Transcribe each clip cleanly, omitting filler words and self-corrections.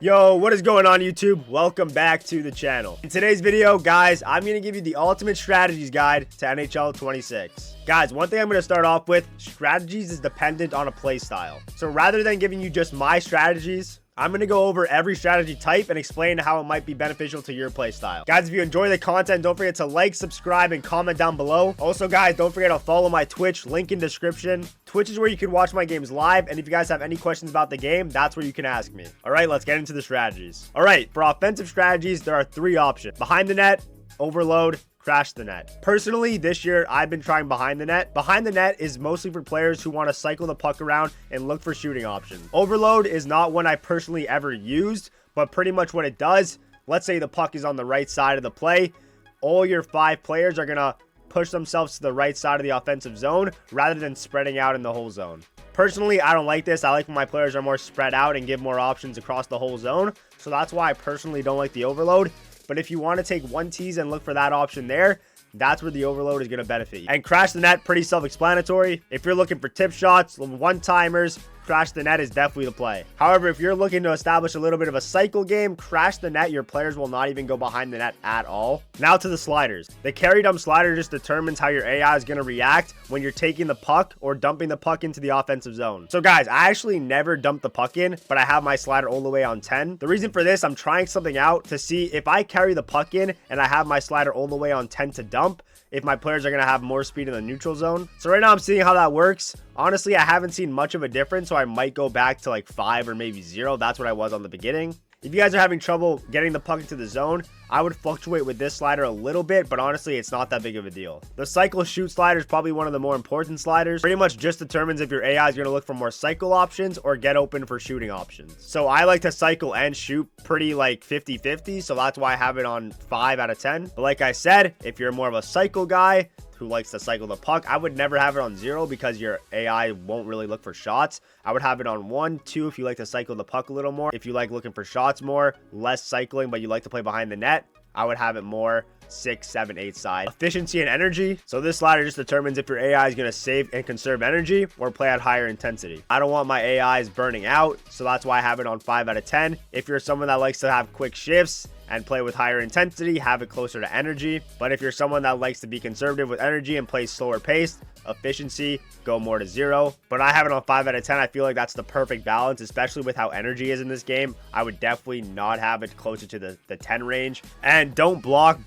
Yo, what is going on YouTube? Welcome back to the channel. In today's video, guys, I'm going to give you the ultimate strategies guide to NHL 26. Guys, one thing I'm going to start off with, strategies is dependent on a play style. So rather than giving you just my strategies, I'm going to go over every strategy type and explain how it might be beneficial to your play style. Guys, if you enjoy the content, don't forget to like, subscribe, and comment down below. Also, guys, don't forget to follow my Twitch, link in description. Twitch is where you can watch my games live, and if you guys have any questions about the game, that's where you can ask me. All right, let's get into the strategies. All right, for offensive strategies, there are three options: behind the net, overload, crash the net. Personally, this year, I've been trying behind the net. Behind the net is mostly for players who want to cycle the puck around and look for shooting options. Overload is not one I personally ever used, but pretty much what it does, let's say the puck is on the right side of the play, all your 5 players are going to push themselves to the right side of the offensive zone rather than spreading out in the whole zone. Personally, I don't like this. I like when my players are more spread out and give more options across the whole zone. So that's why I personally don't like the overload. But if you want to take one tease and look for that option there, that's where the overload is going to benefit you. And crash the net, pretty self-explanatory. If you're looking for tip shots, one-timers, crash the net is definitely the play. However, if you're looking to establish a little bit of a cycle game, crash the net, your players will not even go behind the net at all. Now to the sliders. The carry dump slider just determines how your AI is going to react when you're taking the puck or dumping the puck into the offensive zone. So guys, I actually never dump the puck in, but I have my slider all the way on 10. The reason for this, I'm trying something out to see if I carry the puck in and I have my slider all the way on 10 to dump, if my players are going to have more speed in the neutral zone. So right now I'm seeing how that works. Honestly, I haven't seen much of a difference, so I might go back to like 5 or maybe 0. That's what I was on the beginning. If you guys are having trouble getting the puck into the zone, I would fluctuate with this slider a little bit, but honestly, it's not that big of a deal. The cycle shoot slider is probably one of the more important sliders. Pretty much just determines if your AI is going to look for more cycle options or get open for shooting options. So I like to cycle and shoot pretty like 50-50, so that's why I have it on 5 out of 10. But like I said, if you're more of a cycle guy who likes to cycle the puck, I would never have it on 0 because your AI won't really look for shots. I would have it on 1, 2 if you like to cycle the puck a little more. If you like looking for shots more, less cycling, but you like to play behind the net, I would have it more 6, 7, 8 side. Efficiency and energy. So this slider just determines if your AI is going to save and conserve energy or play at higher intensity. I don't want my AIs burning out, so that's why I have it on 5 out of 10. If you're someone that likes to have quick shifts and play with higher intensity, have it closer to energy. But if you're someone that likes to be conservative with energy and play slower paced, efficiency, go more to 0. But I have it on 5 out of 10. I feel like that's the perfect balance, especially with how energy is in this game. I would definitely not have it closer to the 10 range. And don't block.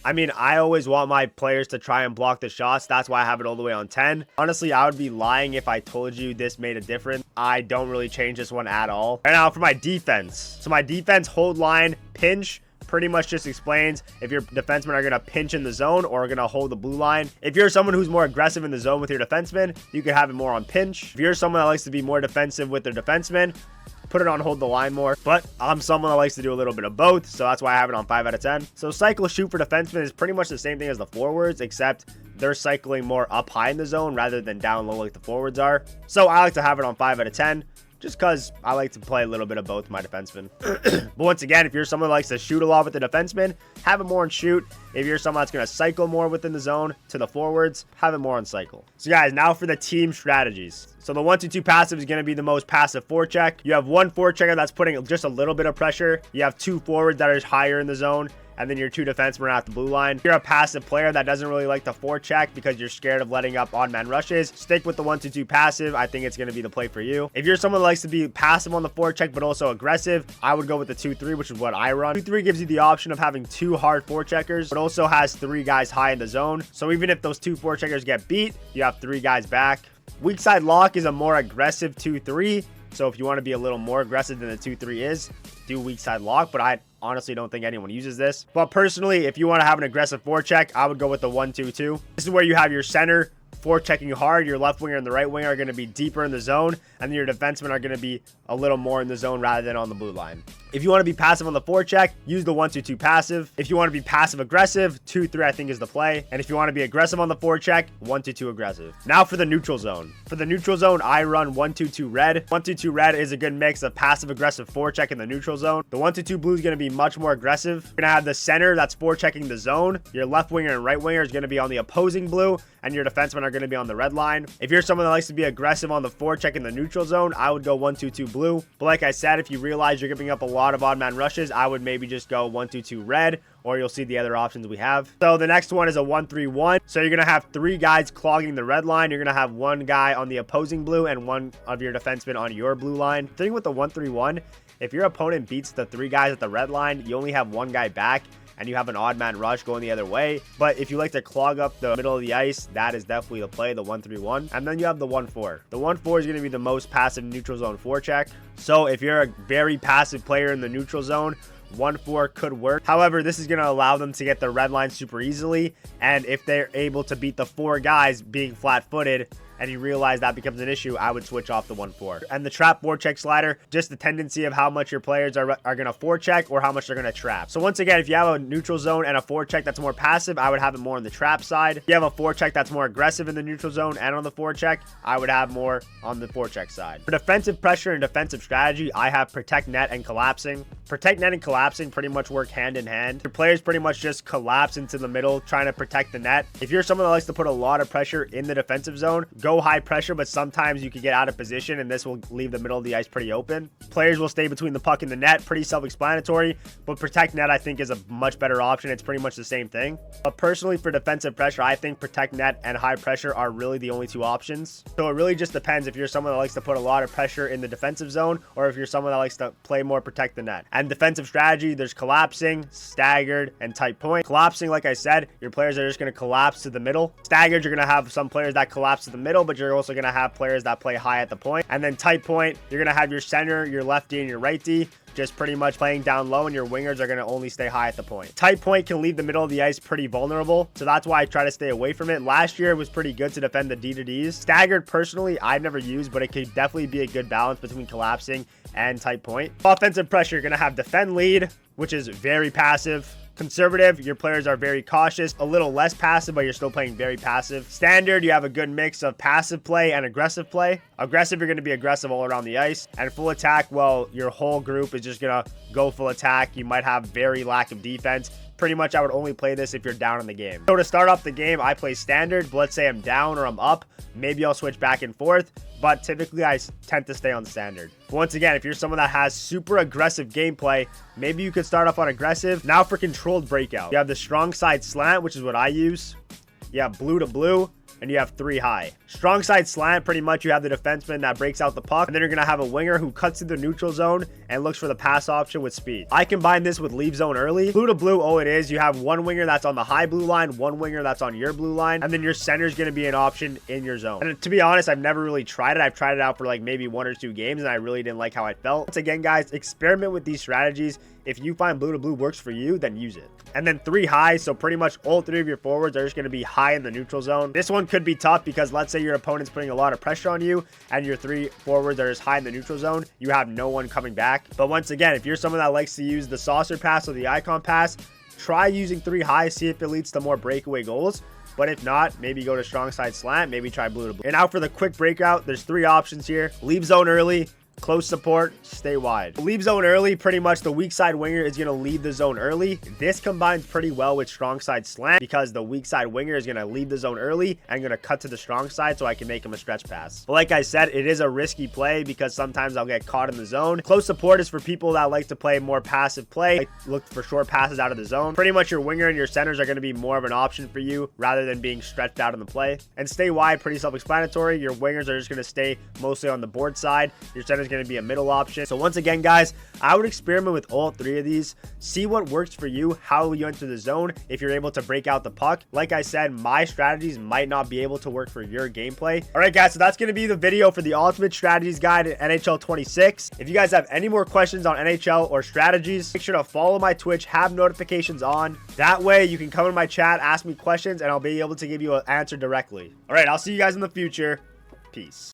I mean, I always want my players to try and block the shots. That's why I have it all the way on 10. Honestly, I would be lying if I told you this made a difference. I don't really change this one at all. Right now for my defense. So my defense, hold line, pinch, pretty much just explains if your defensemen are going to pinch in the zone or are going to hold the blue line. If you're someone who's more aggressive in the zone with your defenseman, you could have it more on pinch. If you're someone that likes to be more defensive with their defenseman, put it on hold the line more. But I'm someone that likes to do a little bit of both, so that's why I have it on 5 out of 10. So cycle shoot for defensemen is pretty much the same thing as the forwards, except they're cycling more up high in the zone rather than down low like the forwards are. So I like to have it on 5 out of 10. Just because I like to play a little bit of both my defensemen. But once again, if you're someone that likes to shoot a lot with the defenseman, have it more on shoot. If you're someone that's going to cycle more within the zone to the forwards, have it more on cycle. So guys, now for the team strategies. So the 1-2-2 passive is going to be the most passive forecheck. You have one forechecker that's putting just a little bit of pressure. You have 2 forwards that are higher in the zone, and then your 2 defensemen are at the blue line. If you're a passive player that doesn't really like the forecheck because you're scared of letting up odd-man rushes, stick with the 1-2-2 passive. I think it's going to be the play for you. If you're someone that likes to be passive on the forecheck but also aggressive, I would go with the 2-3, which is what I run. 2-3 gives you the option of having 2 hard forecheckers, but also has 3 guys high in the zone. So even if those 2 forecheckers get beat, you have 3 guys back. Weak side lock is a more aggressive 2-3. So if you want to be a little more aggressive than the 2-3 is, do weak side lock, but I honestly don't think anyone uses this. But personally, if you want to have an aggressive forecheck, I would go with the 1-2-2. This is where you have your center forechecking hard. Your left winger and the right winger are going to be deeper in the zone, and then your defensemen are going to be a little more in the zone rather than on the blue line. If you want to be passive on the forecheck, use the 1-2-2 passive. If you want to be passive aggressive, 2-3 I think is the play. And if you want to be aggressive on the forecheck, 1-2-2 aggressive. Now for the neutral zone. For the neutral zone, I run 1-2-2 red. 1-2-2 red is a good mix of passive aggressive forecheck in the neutral zone. The 1-2-2 blue is going to be much more aggressive. You're going to have the center that's forechecking the zone. Your left winger and right winger is going to be on the opposing blue, and your defensemen are going to be on the red line. If you're someone that likes to be aggressive on the forecheck in the neutral zone, I would go 1-2-2 blue. But like I said, if you realize you're giving up a lot lot of odd man rushes, I would maybe just go 1-2-2 red, or you'll see the other options we have. So the next one is a 1-3-1. So you're going to have 3 guys clogging the red line. You're going to have 1 guy on the opposing blue and 1 of your defensemen on your blue line. The thing with the 1-3-1, if your opponent beats the 3 guys at the red line, you only have 1 guy back, and you have an odd man rush going the other way. But if you like to clog up the middle of the ice, that is definitely the play, the 1-3-1. And then you have the 1-4. The 1-4 is going to be the most passive neutral zone forecheck. So if you're a very passive player in the neutral zone, 1-4 could work. However, this is going to allow them to get the red line super easily. And if they're able to beat the 4 guys being flat-footed, and you realize that becomes an issue, I would switch off the 1-4. And the trap forecheck slider, just the tendency of how much your players are going to forecheck or how much they're going to trap. So once again, if you have a neutral zone and a forecheck that's more passive, I would have it more on the trap side. If you have a forecheck that's more aggressive in the neutral zone and on the forecheck, I would have more on the forecheck side. For defensive pressure and defensive strategy, I have protect net and collapsing. Protect net and collapsing pretty much work hand in hand. Your players pretty much just collapse into the middle trying to protect the net. If you're someone that likes to put a lot of pressure in the defensive zone, go high pressure, but sometimes you can get out of position and this will leave the middle of the ice pretty open. Players will stay between the puck and the net, pretty self-explanatory, but protect net I think is a much better option. It's pretty much the same thing. But personally for defensive pressure, I think protect net and high pressure are really the only 2 options. So it really just depends if you're someone that likes to put a lot of pressure in the defensive zone or if you're someone that likes to play more protect the net. And defensive strategy, there's collapsing, staggered, and tight point. Collapsing, like I said, your players are just going to collapse to the middle. Staggered, you're going to have some players that collapse to the middle, but you're also going to have players that play high at the point. And then tight point, you're going to have your center, your lefty, and your righty just pretty much playing down low, and your wingers are going to only stay high at the point. Tight point can leave the middle of the ice pretty vulnerable, so that's why I try to stay away from it. Last year, it was pretty good to defend the D to Ds. Staggered, personally, I've never used, but it could definitely be a good balance between collapsing and tight point. Offensive pressure, you're going to have defend lead, which is very passive. Conservative, your players are very cautious, a little less passive, but you're still playing very passive. Standard, you have a good mix of passive play and aggressive play. Aggressive, you're going to be aggressive all around the ice. And full attack, well, your whole group is just going to go full attack. You might have very lack of defense. Pretty much, I would only play this if you're down in the game. So to start off the game, I play standard, but let's say I'm down or I'm up. Maybe I'll switch back and forth, but typically I tend to stay on standard. But once again, if you're someone that has super aggressive gameplay, maybe you could start off on aggressive. Now for controlled breakout, you have the strong side slant, which is what I use. You have blue to blue, and you have 3 high. Strong side slant, pretty much you have the defenseman that breaks out the puck, and then you're going to have a winger who cuts through the neutral zone and looks for the pass option with speed. I combine this with leave zone early. Blue to blue, all it is, you have 1 winger that's on the high blue line, 1 winger that's on your blue line, and then your center is going to be an option in your zone. And to be honest, I've never really tried it. I've tried it out for like maybe 1 or 2 games, and I really didn't like how I felt. Once again, guys, experiment with these strategies. If you find blue to blue works for you, then use it. And then 3 high, so pretty much all 3 of your forwards are just going to be high in the neutral zone. This one could be tough because let's say your opponent's putting a lot of pressure on you and your 3 forwards are just high in the neutral zone, you have no one coming back. But once again, if you're someone that likes to use the saucer pass or the icon pass, try using 3 high, see if it leads to more breakaway goals. But if not, maybe go to strong side slant, maybe try blue to blue. And now for the quick breakout, there's 3 options here. Leave zone early, close support, stay wide. Leave zone early, pretty much the weak side winger is going to leave the zone early. This combines pretty well with strong side slant because the weak side winger is going to leave the zone early and going to cut to the strong side so I can make him a stretch pass. But like I said, it is a risky play because sometimes I'll get caught in the zone. Close support is for people that like to play more passive play, like look for short passes out of the zone. Pretty much your winger and your centers are going to be more of an option for you rather than being stretched out in the play. And stay wide, pretty self-explanatory. Your wingers are just going to stay mostly on the board side. Your centers going to be a middle option. So once again, guys, I would experiment with all 3 of these, see what works for you, how you enter the zone, if you're able to break out the puck. Like I said, my strategies might not be able to work for your gameplay. All right, guys, so that's going to be the video for the ultimate strategies guide in NHL 26. If you guys have any more questions on NHL or strategies, make sure to follow my Twitch, have notifications on. That way you can come in my chat, ask me questions, and I'll be able to give you an answer directly. All right, I'll see you guys in the future. Peace.